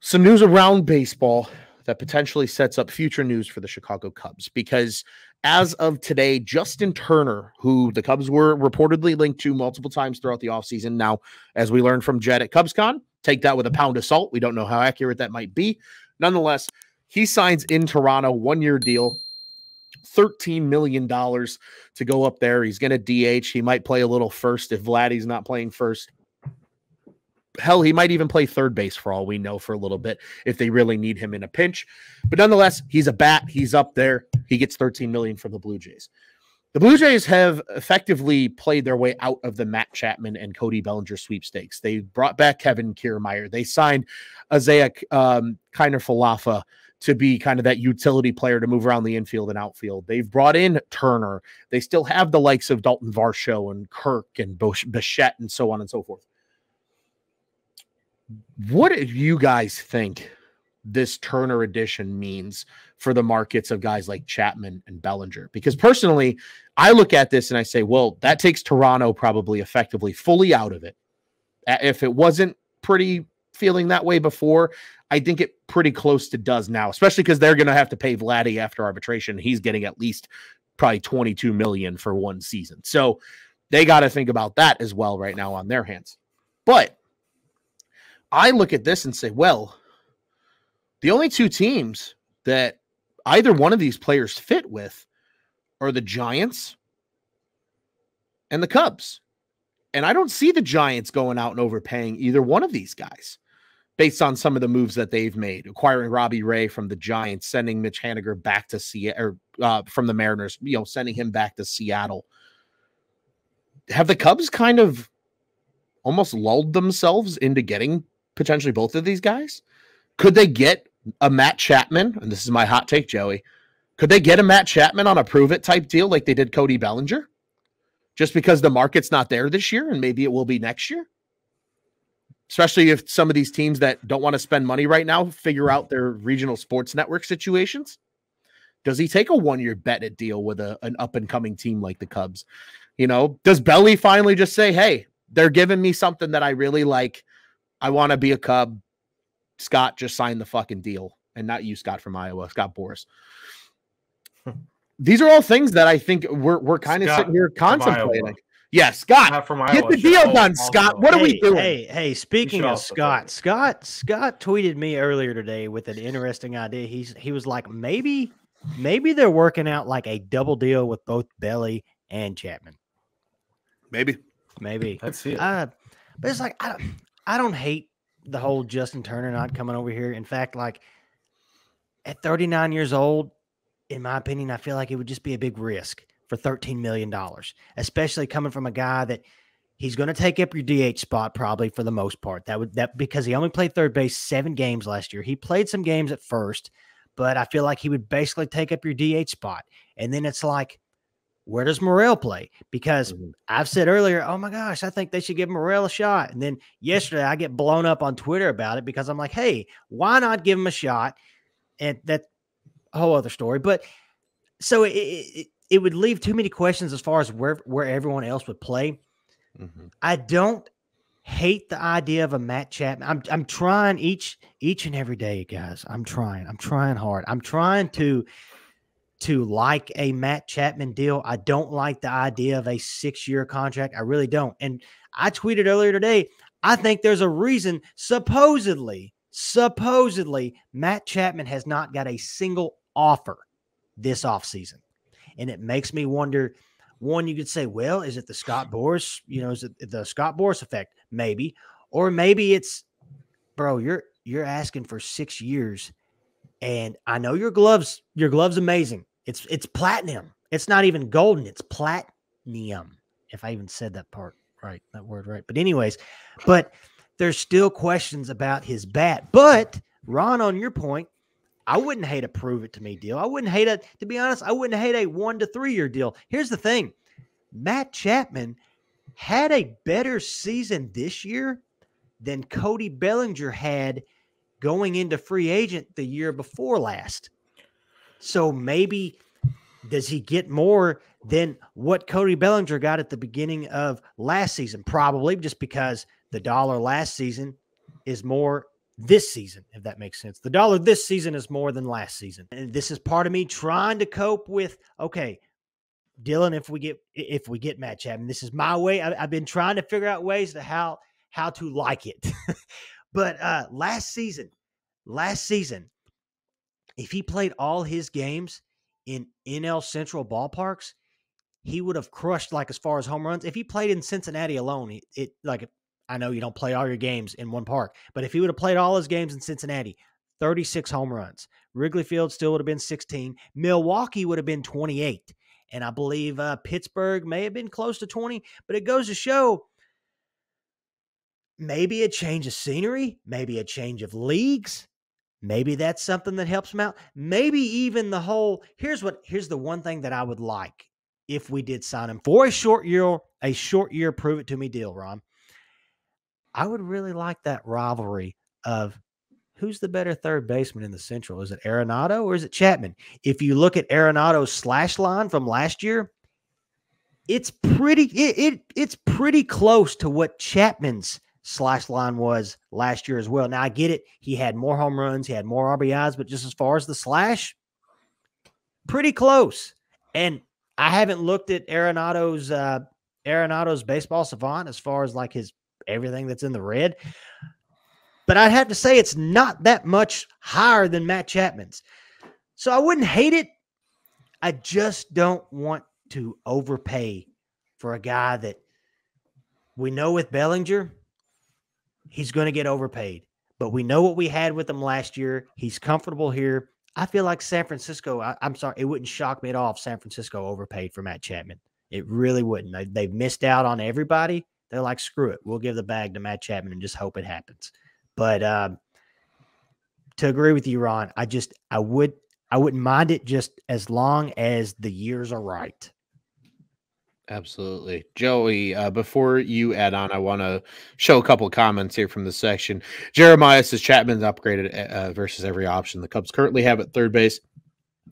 Some news around baseball that potentially sets up future news for the Chicago Cubs, because as of today, Justin Turner, who the Cubs were reportedly linked to multiple times throughout the offseason. Now, as we learned from Jed at CubsCon, take that with a pound of salt. We don't know how accurate that might be. Nonetheless, he signs in Toronto, 1-year deal, $13 million to go up there. He's going to DH. He might play a little first if Vladdy's not playing first. Hell, he might even play third base for all we know for a little bit if they really need him in a pinch. But nonetheless, he's a bat. He's up there. He gets $13 million from the Blue Jays. The Blue Jays have effectively played their way out of the Matt Chapman and Cody Bellinger sweepstakes. They brought back Kevin Kiermaier. They signed Isaiah Kiner-Falefa to be kind of that utility player to move around the infield and outfield. They've brought in Turner. They still have the likes of Dalton Varsho and Kirk and Bichette and so on and so forth. What do you guys think this Turner addition means for the markets of guys like Chapman and Bellinger? Because personally, I look at this and I say, well, that takes Toronto probably effectively fully out of it. If it wasn't pretty feeling that way before, I think it pretty close to does now, especially because they're going to have to pay Vladdy after arbitration. He's getting at least probably $22 million for one season. So they got to think about that as well right now on their hands. But I look at this and say, well, the only two teams that either one of these players fit with are the Giants and the Cubs. And I don't see the Giants going out and overpaying either one of these guys based on some of the moves that they've made, acquiring Robbie Ray from the Giants, sending Mitch Haniger back to Seattle, from the Mariners, sending him back to Seattle. Have the Cubs kind of almost lulled themselves into getting potentially both of these guys? Could they get a Matt Chapman? And this is my hot take, Joey. Could they get a Matt Chapman on a prove-it type deal like they did Cody Bellinger? Just because the market's not there this year, and maybe it will be next year? Especially if some of these teams that don't want to spend money right now figure out their regional sports network situations. Does he take a 1-year bet deal with an up-and-coming team like the Cubs? Does Belly finally just say, hey, they're giving me something that I really like. I want to be a Cub. Scott, just signed the fucking deal. And not you, Scott from Iowa, Scott Boris. These are all things that I think we're kind of sitting here contemplating. Yeah, Scott, get the deal done, Scott. What are we doing? Hey, speaking of Scott tweeted me earlier today with an interesting idea. He was like, maybe they're working out like a double deal with both Belly and Chapman. Maybe. Let's see it. But it's like, I don't hate the whole Justin Turner not coming over here. In fact, like at 39 years old, in my opinion, I feel like it would just be a big risk for $13 million, especially coming from a guy that he's going to take up your DH spot probably for the most part. That because he only played third base 7 games last year. He played some games at first, but I feel like he would basically take up your DH spot. And then it's like, where does Morel play? Because I've said earlier, oh my gosh, I think they should give Morel a shot. And then yesterday I get blown up on Twitter about it because I'm like, hey, why not give him a shot? And that's a whole other story. But so it would leave too many questions as far as where everyone else would play. I don't hate the idea of a Matt Chapman. I'm trying each and every day, guys. I'm trying hard. I'm trying to like a Matt Chapman deal. I don't like the idea of a 6-year contract. I really don't. And I tweeted earlier today, I think there's a reason supposedly Matt Chapman has not got a single offer this offseason. And it makes me wonder, one, you could say, well, is it the Scott Boras? Is it the Scott Boras effect? Maybe. Or maybe it's, bro, you're asking for 6 years. And I know your glove's amazing. It's platinum. It's not even golden. It's platinum. If I even said that word right. But anyways, there's still questions about his bat. But Ron, on your point, I wouldn't hate a prove it to me deal. I wouldn't hate to be honest, I wouldn't hate a 1 to 3 year deal. Here's the thing. Matt Chapman had a better season this year than Cody Bellinger had going into free agent the year before last. So maybe does he get more than what Cody Bellinger got at the beginning of last season? Probably, just because the dollar last season is more this season, if that makes sense. The dollar this season is more than last season. And this is part of me trying to cope with, okay, Dylan, if we get Matt Chapman, this is my way. I've been trying to figure out ways to how to like it. But last season, if he played all his games in NL Central ballparks, he would have crushed, like, as far as home runs. If he played in Cincinnati alone, I know you don't play all your games in one park, but if he would have played all his games in Cincinnati, 36 home runs. Wrigley Field still would have been 16. Milwaukee would have been 28. And I believe Pittsburgh may have been close to 20, but it goes to show maybe a change of scenery, maybe a change of leagues. Maybe that's something that helps him out. Maybe even the whole, here's the one thing that I would like if we did sign him for a short year, prove it to me deal, Ron. I would really like that rivalry of who's the better third baseman in the Central. Is it Arenado or is it Chapman? If you look at Arenado's slash line from last year, it's pretty close to what Chapman's slash line was last year as well. Now, I get it. He had more home runs. He had more RBIs, but just as far as the slash, pretty close. And I haven't looked at Arenado's baseball savant as far as like his everything that's in the red. But I'd have to say it's not that much higher than Matt Chapman's. So I wouldn't hate it. I just don't want to overpay for a guy that we know with Bellinger, he's going to get overpaid. But we know what we had with him last year. He's comfortable here. I feel like San Francisco, I'm sorry, it wouldn't shock me at all if San Francisco overpaid for Matt Chapman. It really wouldn't. They've missed out on everybody. They're like, screw it. We'll give the bag to Matt Chapman and just hope it happens. But to agree with you, Ron, I wouldn't mind it just as long as the years are right. Absolutely. Joey, before you add on, I want to show a couple of comments here from the section. Jeremiah says Chapman's upgraded versus every option the Cubs currently have at third base.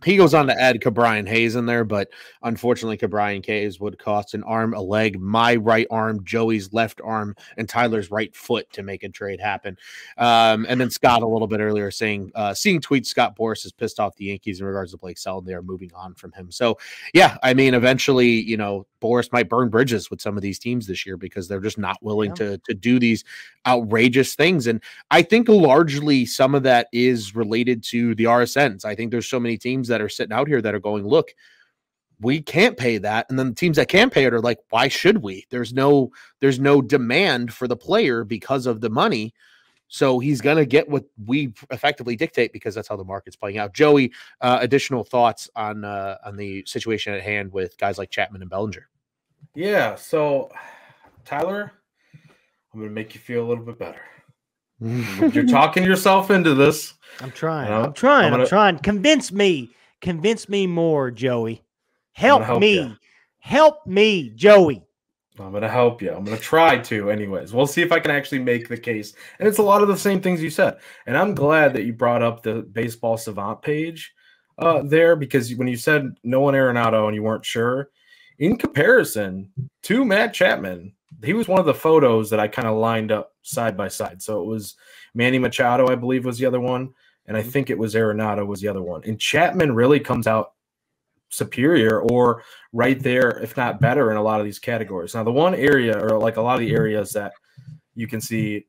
He goes on to add Cabrian Hayes in there, but unfortunately, Cabrian Hayes would cost an arm, a leg, my right arm, Joey's left arm, and Tyler's right foot to make a trade happen. And then Scott a little bit earlier saying, seeing tweets, Scott Boras is pissed off the Yankees in regards to Blake Snell. They are moving on from him. So, yeah, I mean, eventually, Boras might burn bridges with some of these teams this year because they're just not willing to do these outrageous things. And I think largely some of that is related to the RSNs. I think there's so many teams that are sitting out here that are going, look, we can't pay that. And then the teams that can pay it are like, why should we? There's no demand for the player because of the money. So he's going to get what we effectively dictate because that's how the market's playing out. Joey, additional thoughts on the situation at hand with guys like Chapman and Bellinger? Yeah. So Tyler, I'm going to make you feel a little bit better. You're talking yourself into this. I'm trying. I'm trying. Convince me more, Joey. Help me. Help me, Joey. I'm going to help you. I'm going to try to anyways. We'll see if I can actually make the case. And it's a lot of the same things you said. And I'm glad that you brought up the Baseball Savant page there, because when you said no one Arenado and you weren't sure, in comparison to Matt Chapman, he was one of the photos that I kind of lined up side by side. So it was Manny Machado, I believe, was the other one. And I think it was Arenado was the other one. And Chapman really comes out superior or right there, if not better, in a lot of these categories. Now, the one area, or like a lot of the areas that you can see,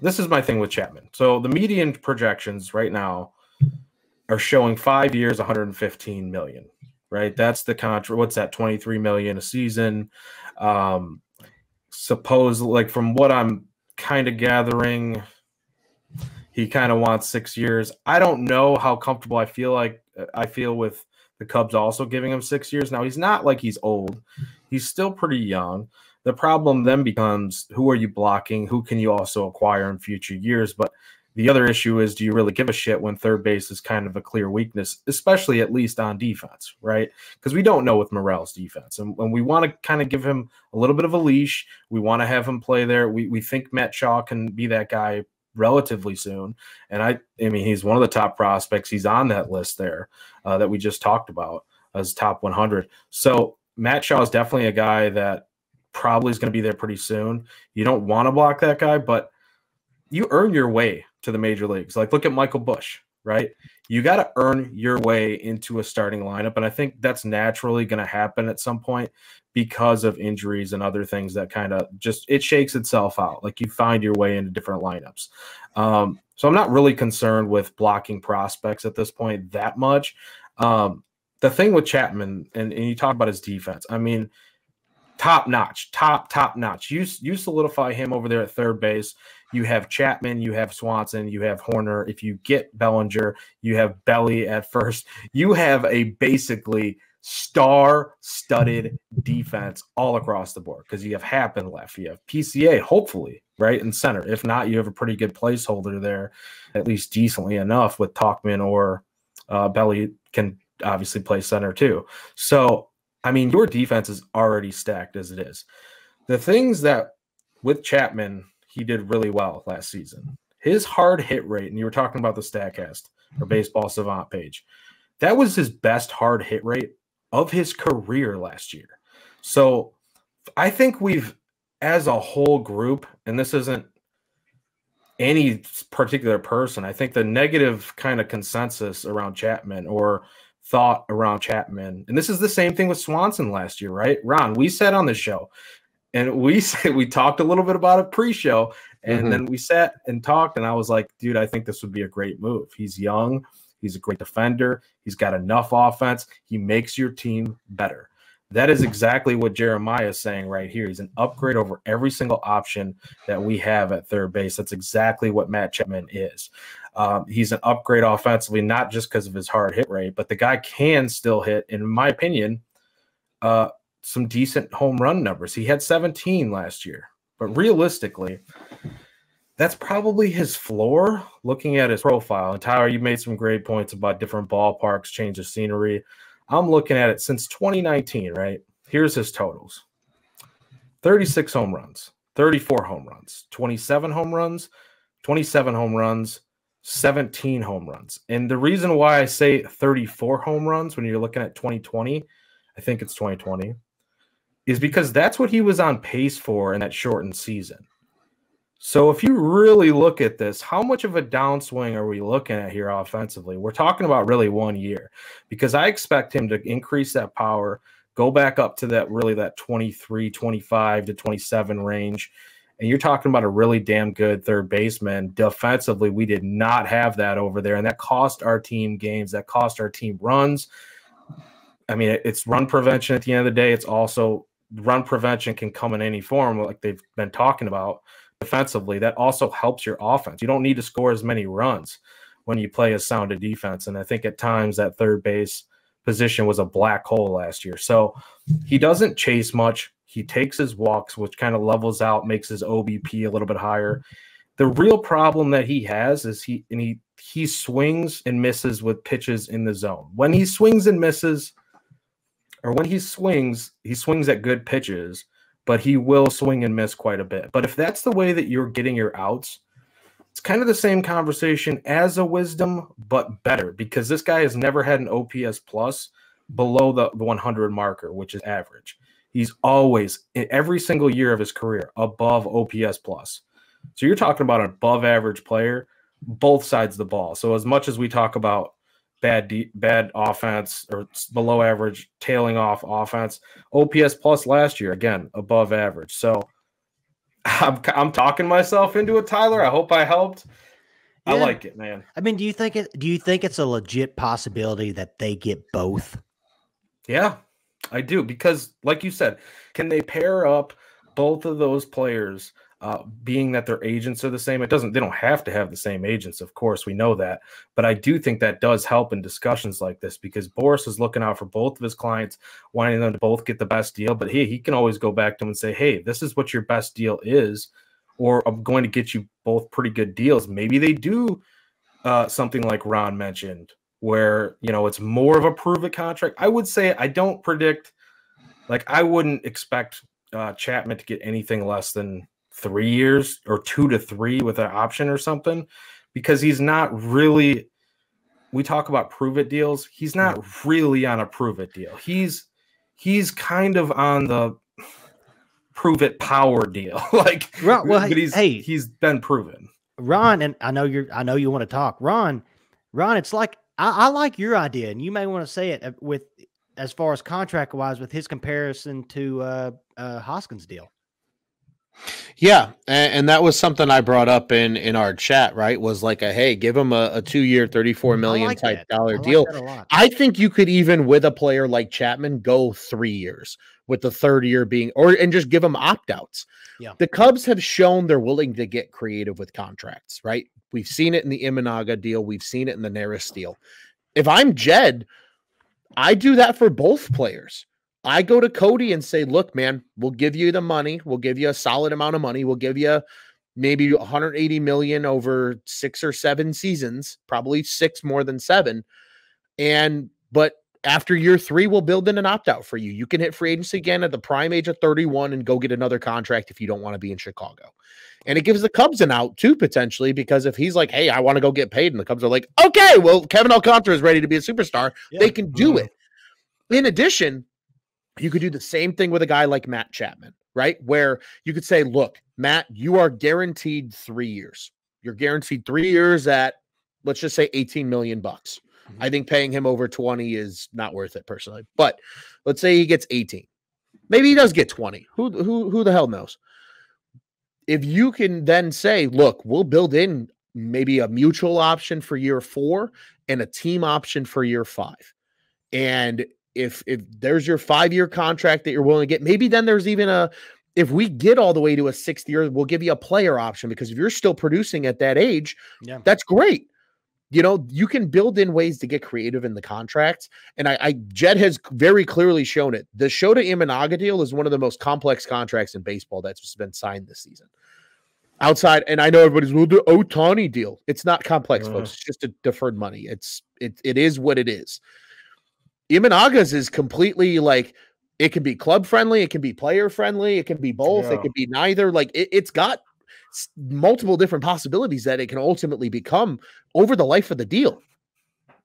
this is my thing with Chapman. So the median projections right now are showing 5 years, 115 million, right? That's the contract. What's that? 23 million a season. Suppose, like, from what I'm kind of gathering, he kind of wants 6 years. I don't know how comfortable I feel with the Cubs also giving him 6 years. Now, he's not like he's old. He's still pretty young. The problem then becomes, who are you blocking? Who can you also acquire in future years? But the other issue is, do you really give a shit when third base is kind of a clear weakness, especially at least on defense, right? Because we don't know with Morel's defense. And we want to kind of give him a little bit of a leash. We want to have him play there. We think Matt Shaw can be that guy relatively soon. And I mean, he's one of the top prospects. He's on that list there that we just talked about as top 100. So Matt Shaw is definitely a guy that probably is going to be there pretty soon. You don't want to block that guy, but you earn your way to the major leagues. Like, look at Michael Busch, right? You got to earn your way into a starting lineup. And I think that's naturally going to happen at some point because of injuries and other things that kind of just, it shakes itself out. Like, you find your way into different lineups. So I'm not really concerned with blocking prospects at this point that much. The thing with Chapman, and you talk about his defense, I mean, top notch. You solidify him over there at third base. You have Chapman, you have Swanson, you have Horner. If you get Bellinger, you have Belly at first. You have a basically star-studded defense all across the board because you have Happ and left. You have PCA, hopefully, right, in center. If not, you have a pretty good placeholder there, at least decently enough with Talkman or Belly can obviously play center too. So, I mean, your defense is already stacked as it is. The things that with Chapman, he did really well last season. His hard hit rate, and you were talking about the StatCast or Baseball Savant page, that was his best hard hit rate of his career last year. So I think we've, as a whole group, and this isn't any particular person, I think the negative kind of consensus around Chapman or thought around Chapman, and this is the same thing with Swanson last year, right? Ron, we said on the show, and we talked a little bit about it pre-show, and then we sat and talked, and I was like, dude, I think this would be a great move. He's young. He's a great defender. He's got enough offense. He makes your team better. That is exactly what Jeremiah is saying right here. He's an upgrade over every single option that we have at third base. That's exactly what Matt Chapman is. He's an upgrade offensively, not just because of his hard hit rate, but the guy can still hit, in my opinion, some decent home run numbers. He had 17 last year, but realistically, that's probably his floor looking at his profile. And Tyler, you made some great points about different ballparks, change of scenery. I'm looking at it since 2019, right? Here's his totals. 36 home runs, 34 home runs, 27 home runs, 27 home runs, 17 home runs. And the reason why I say 34 home runs when you're looking at 2020, I think it's 2020, is because that's what he was on pace for in that shortened season. So if you really look at this, how much of a downswing are we looking at here offensively? We're talking about really 1 year, because I expect him to increase that power, go back up to that 23, 25 to 27 range. And you're talking about a really damn good third baseman. Defensively, we did not have that over there, and that cost our team games. That cost our team runs. I mean, it's run prevention at the end of the day. It's also run prevention can come in any form, like they've been talking about. Defensively, that also helps your offense. You don't need to score as many runs when you play a sound of defense. And I think at times that third base position was a black hole last year. So he doesn't chase much. He takes his walks, which kind of levels out, makes his OBP a little bit higher. The real problem that he has is he swings and misses with pitches in the zone. When he swings and misses, or when he swings at good pitches, but he will swing and miss quite a bit. But if that's the way that you're getting your outs, it's kind of the same conversation as a Wisdom, but better, because this guy has never had an OPS plus below the 100 marker, which is average. He's always, in every single year of his career, above OPS plus. So you're talking about an above average player, both sides of the ball. So as much as we talk about bad offense or below average, tailing off offense, OPS plus last year, again, above average. So I'm talking myself into it, Tyler. I hope I helped. Yeah. I like it, man. I mean, do you think it's a legit possibility that they get both? Yeah, I do, because like you said, can they pair up both of those players? Being that their agents are the same, they don't have to have the same agents, of course, we know that, but I do think that does help in discussions like this, because Boris is looking out for both of his clients, wanting them to both get the best deal. But he can always go back to them and say, hey, this is what your best deal is, or I'm going to get you both pretty good deals. Maybe they do something like Ron mentioned, where it's more of a prove it contract. I would say I don't predict, like I wouldn't expect Chapman to get anything less than 3 years or 2 to 3 with an option or something, because he's not really, we talk about prove it deals. He's not really on a prove it deal. He's kind of on the prove it power deal. But he's been proven. Ron, and I know you want to talk. Ron, it's like I like your idea, and you may want to say it with as far as contract wise with his comparison to Hoskins' deal. Yeah, and that was something I brought up in our chat, right? Was like hey, give him a 2-year, $34 million type dollar deal. I think you could even with a player like Chapman go 3 years with the third year being and just give them opt-outs. Yeah. The Cubs have shown they're willing to get creative with contracts, right? We've seen it in the Imanaga deal, we've seen it in the Neris deal. If I'm Jed, I do that for both players. I go to Cody and say, look, man, we'll give you the money. We'll give you a solid amount of money. We'll give you maybe 180 million over 6 or 7 seasons, probably 6 more than 7. But after year 3, we'll build in an opt-out for you. You can hit free agency again at the prime age of 31 and go get another contract if you don't want to be in Chicago. And it gives the Cubs an out too, potentially, because if he's like, hey, I want to go get paid, and the Cubs are like, okay, well, Kevin Alcantara is ready to be a superstar. Yeah. They can do it. In addition, you could do the same thing with a guy like Matt Chapman, right? Where you could say, look, Matt, you are guaranteed 3 years. You're guaranteed 3 years at, let's just say $18 million. I think paying him over 20 is not worth it personally, but let's say he gets 18. Maybe he does get 20. Who the hell knows? If you can then say, look, we'll build in maybe a mutual option for year 4 and a team option for year 5. And if there's your 5-year contract that you're willing to get, maybe then there's even if we get all the way to a 6th year, we'll give you a player option, because if you're still producing at that age, that's great. You know, you can build in ways to get creative in the contracts. And Jed has very clearly shown it. The Shota Imanaga deal is one of the most complex contracts in baseball that's been signed this season. Outside, and I know everybody's, well, the Ohtani deal. It's not complex, folks. It's just a deferred money. It is what it is. Imanaga's is completely like, it can be club friendly, it can be player friendly, it can be both, it can be neither. Like it's got multiple different possibilities that it can ultimately become over the life of the deal.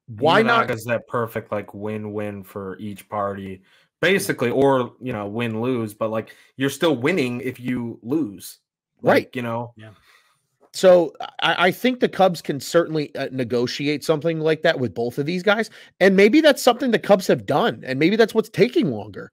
Why not? Is that perfect like win-win for each party, basically, or win-lose, but like you're still winning if you lose, right? Yeah. So I think the Cubs can certainly negotiate something like that with both of these guys. And maybe that's something the Cubs have done. And maybe that's what's taking longer.